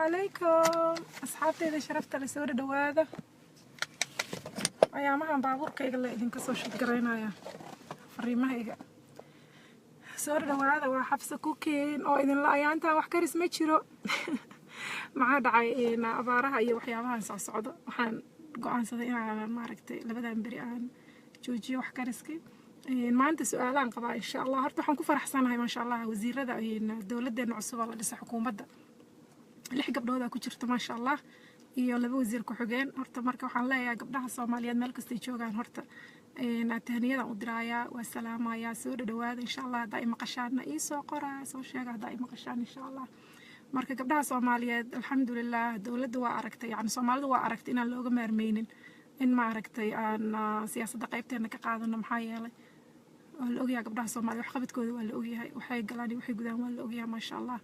عليكم أصحابتي إذا شرفت لسوري دواذا أيامها بابور كيغ اللي إذن كسو شكرينا يا فريمها إيغا سوري دواذا وحفصة كوكين أو إذن لا أيانتا وحكاريس ميتشيرو معا دعاي إن أبارها إيا وحيابها نسا صعودو وحان قوان صدقين على ماركتي لبدان بريان جوجي وحكاريسكي maanta su'aalaan qabaa insha Allah horta waxaan ku faraxsanahay ma sha Allah wasiirada dawladdeena cusub oo la dhisay xukuumadda 6 gabdhood ku jirta ma sha Allah iyo 2 wasiir ku xigeen horta marka waxaan leeyahay gabdhaha Soomaaliyeed meel kasta ay joogaan horta tahniyada u diraya waa salaamaya soo dhawaada insha Allah haday maqashaan ii soo qoraa soo sheega haday maqashaan insha Allah marka gabdhaha Soomaaliyeed alxamdulillah dawladdu waa aragtay yani Soomaalidu waa aragtay inaan looga maarmeynin in ma aragtay aan siyaasadda qaybteena ka qaadano maxaa yeelay la ogyahay gabdhaha Soomaaliya wax qabadkooda waa la ogyahay waxay galaan waxay gudaan waa la ogyahay ma sha Allah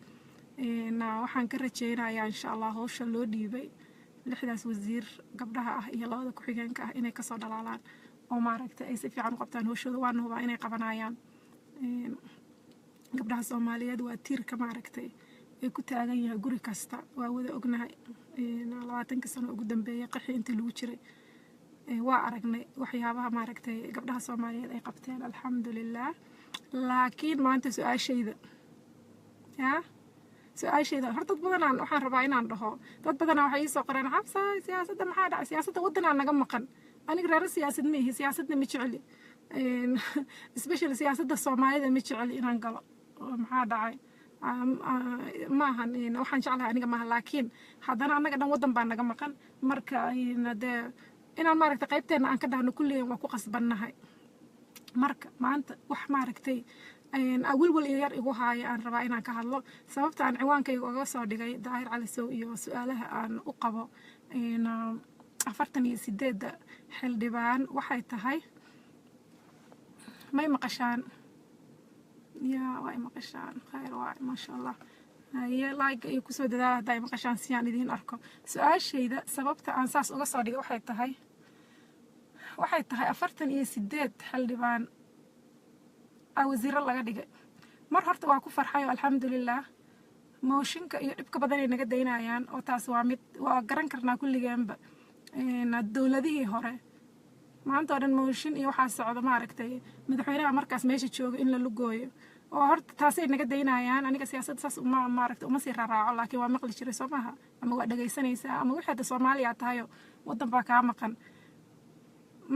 waxaan ka rajeynayaa insha Allah hawsha loo dhiibay 6daas wasiir gabdhaha ah iyo 2 ku xigeenka ah inay ka soo dhalaalaan oo maaragtay ay si fiican u qabtaan hawshooda waana hubaa inay qabanayaan gabdhaha Soomaaliyeed waa tiirka maaragtay ay ku taagan yahay guri kasta waa wada ognahay 20 sano ugu dambeeyay qaxii intii lagu jiray waa aragnay waxyaabaha maaragtay gabdhaha Soomaaliyeed ay qabteen alxamdulillah laakiin maanta su'aashayda horta dad badan waxaan rabaa inaan dhaho dad badan waxay soo qoreen xabsa siyaasadda maxaa dhacay siyaasadda waddanka naga maqan aniga reer siyaasad ma ihi siyaasadda ma jeceli especially siyaasadda Soomaalida ma jeceli inaan galo maxaa dhacay maahan waxaan jeclahay aniga maaha laakiin haddana annaga dhan waddan baa naga maqan marka inaan maaragtay qaybteena aan ka dhahno kulliyan waa ku qasbannahay marka maanta wax maaragtay awilwal yar igu haaya aan rabaa inaan ka hadlo sababta aan ciwaankayga uga soo dhigay Daahir Cali Sow iyo su'aalaha aan u qabo 48 xildhibaan waxay tahay may maqashaan way maqashaan khayr waa ma sha Allah like ay ku soo dadaal haday maqashaan si aan idin arko su'aashayda sababta aan saas uga soo dhigay waxay tahay 48 xildhibaan wasiir laga dhigay mar horta waa ku farxay alxamdulillah mooshinka iyo dhibka badan ay naga daynayaan oo taas waa mid waa garan karnaa kulligeenba dawladihii hore maanta oo dhan mooshin iyo waxa socdo maaragtay madaxweynaha markaas meesha jooga in la lugooyo oo horta taasay naga daynayaan aniga siyaasadda saas maaragtay uma sii raraaco laakiin waa maqli jiray Soomaha ama waa dhageysanaysaa ama wixii Soomaaliya tahay waddan baa ka maqan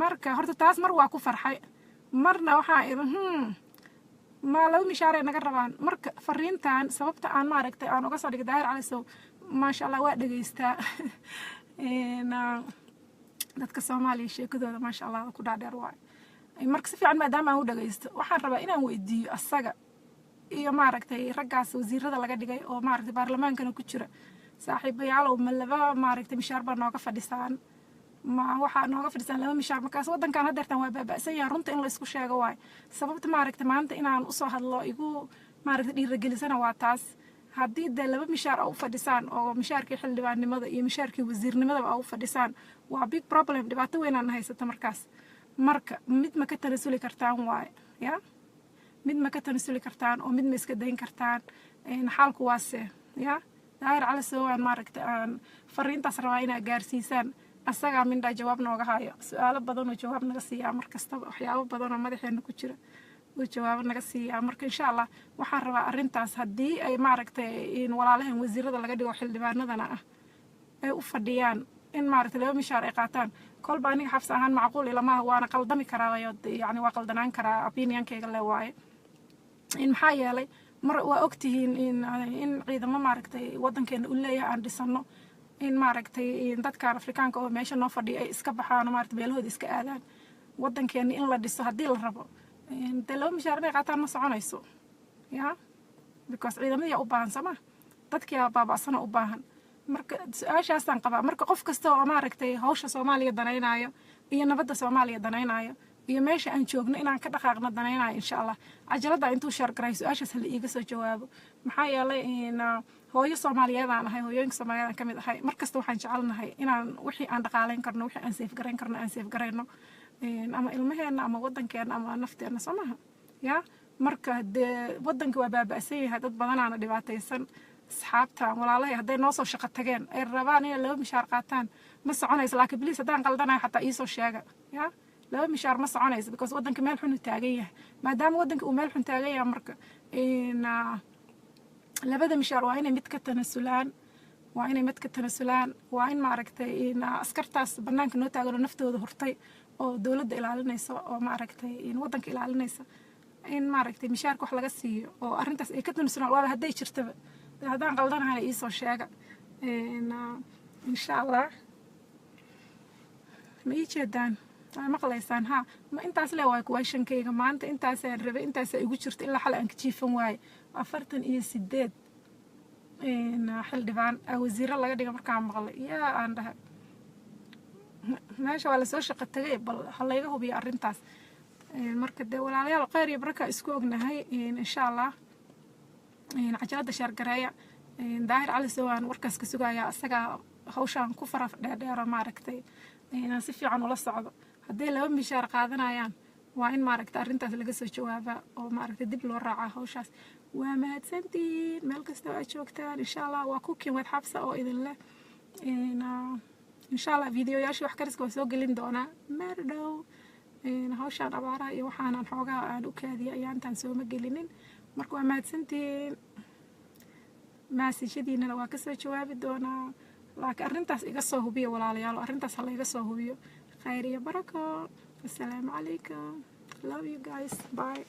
marka horta taas mar waa ku farxay marna waxaa ma laba mishaar naga rabaan marka fariintan sababta aan maaragtay aan uga soo dhigay Daahir Cali Sow ma sha Allah waa dhageystaa dadka Soomaaliya sheekadooda ma sha Allah ku dhaadheer waay marka si fiican maadaama aan u dhageysto waxaan rabaa inaan weydiiyo asaga iyo maaragtay raggaas wasiirada laga dhigay oo maaragtay baarlamaankana ku jira saaxiibayaal oo laba maaragtay mishaar baa nooga fadhisaan ma waxa nooga fadhisan laba mishaar markaas waddankan hadeertan waa baaba'san yahay runta in la isku sheego waay sababta maaragtay maanta inaan u soo hadlo igu maaragtay dhiirigelisana waa taas haddii de laba mishaar u fadhisaan oo mishaarkii xildhibaannimada iyo mishaarkii wasiirnimadaba u fadhisaan waa big problem dhibaato weyn aan haysato markaas marka mid ma ka tanasuli kartaan waay mid ma ka tanasuli kartaan oo mid ma iska dayn kartaan xaalku waase Daahir Cali Sow aan maaragtay aan fariintaas rabaa inaa gaarsiisaan asaga mindha jawaab nooga hayo su'aalo badan oo jawaab naga siiya mar kasta waxyaabo badan oo madaxeena ku jira oo jawaab naga siiya marka insha Allah waxaan rabaa arintaas hadii ay maaragtay in walaalahan wasiirada laga dhigo xildhibaanadana ah ay u fadhiyaan in maaragtay laba mishaar ay qaataan kolba aniga xabs ahaan macquul ilama waana qaldami karaa yani waa qaldanaan karaa opinionkayga le waaye in maxaa yeelay mar waa ogtihiin in ciidamo maaragtay waddankeena u leeyahay aan dhisano in maaragtay dadka Afrikaanka oo meesha noo fadhiyo ay iska baxaan maaragtay beelahooda iska aadaan waddankeena in la dhiso hadii la rabo laba mishaar inay qaataan ma soconayso because ciidamada u baahan sama dadkii baaba'sana u baahan marka su'aashaasaan qabaa marka qof kasta oo maaragtay hawsha Soomaaliya danaynayo iyo nabadda Soomaaliya danaynayo iyo meesha aan joogno inaan ka dhaqaaqno danaynayo insha Allah cajalada intuu share garay su'aashaas la iiga soo jawaabo maxaa yeelay hooyo Soomaaliyeed aan ahay hooyooyinka Soomaaliyeed aan kamid ahay markasta waxaan jecelnahay inaan wixii aan dhaqaaleyn karno wixii aan safe gareyn karno aan safe gareyno ama ilmaheena ama waddankeena ama nafteena Soomaha marka waddanka waa baaba'san yahay dad badan aan dhibaataysan asxaabta walaalahay hadday noo soo shaqo tageen ay rabaan inay laba mishaar qaataan ma soconayso laakiin biliis haddaan qaldanayo xataa iisoo sheega ya laba mishaar ma soconayso because waddanka meel xun uu taagan yahay maadaama waddanka uu meel xun taagan yahay marka labada mishaar waa inay mid ka tanasulaan waa inay mid ka tanasulaan waa in maaragtay askartaas bannaanka noo taagan oo naftooda hurtay oo dowladda ilaalinaysa oo maaragtay waddanka ilaalinaysa in maaragtay mishaarka wax laga siiyo oo arrintaas ay ka tanasulaan waaba hadday jirtaba haddaan qaldanahay iisoo sheega insha allah ma ii jeedaan waa maqlaysaan ha ma intaas le waa questionkayga maanta intaasaan rabay intaasaa igu jirta ilaa xal aan ka jiifan waaye 48 xildhibaan wasiiro laga dhiga markaan maqlay yaa aan dhahay meesha waa lasoo shaqo tagay bal ha layga hubiyo arrintaas marka dee walaalayaal khayr iyo baraka isku ognahay insha allah cajalada shaargareeya daahir cali sowaan warkaas ka sugayaa asagaa hawshaan ku fara dheerdheero maaragtay inaan si fiican ula socdo hadday laba mishaar qaadanayaan waa in maaragtay arrintaas laga soo jawaabaa oo maaragtay dib loo raacaa hawshaas waa mahadsantiin meel kasta oo aad joogtaan insha allah waa cooking with xabsa oo idin leh insha allah videoyaashii wax kariska waa soo gelin doonaa meer dhow hawshaan abaaraha iyo waxaanan xoogaha aan u kaadiya ayaantaan sooma gelinin marka waa mahadsantiin maasijadiinana waa ka soo jawaabi doonaa laakiin arrintaas iga soo hubiyo walaalayaal arrintaas ha layga soo hubiyo khayr iyo barako assalaamu calaykum love you guys bye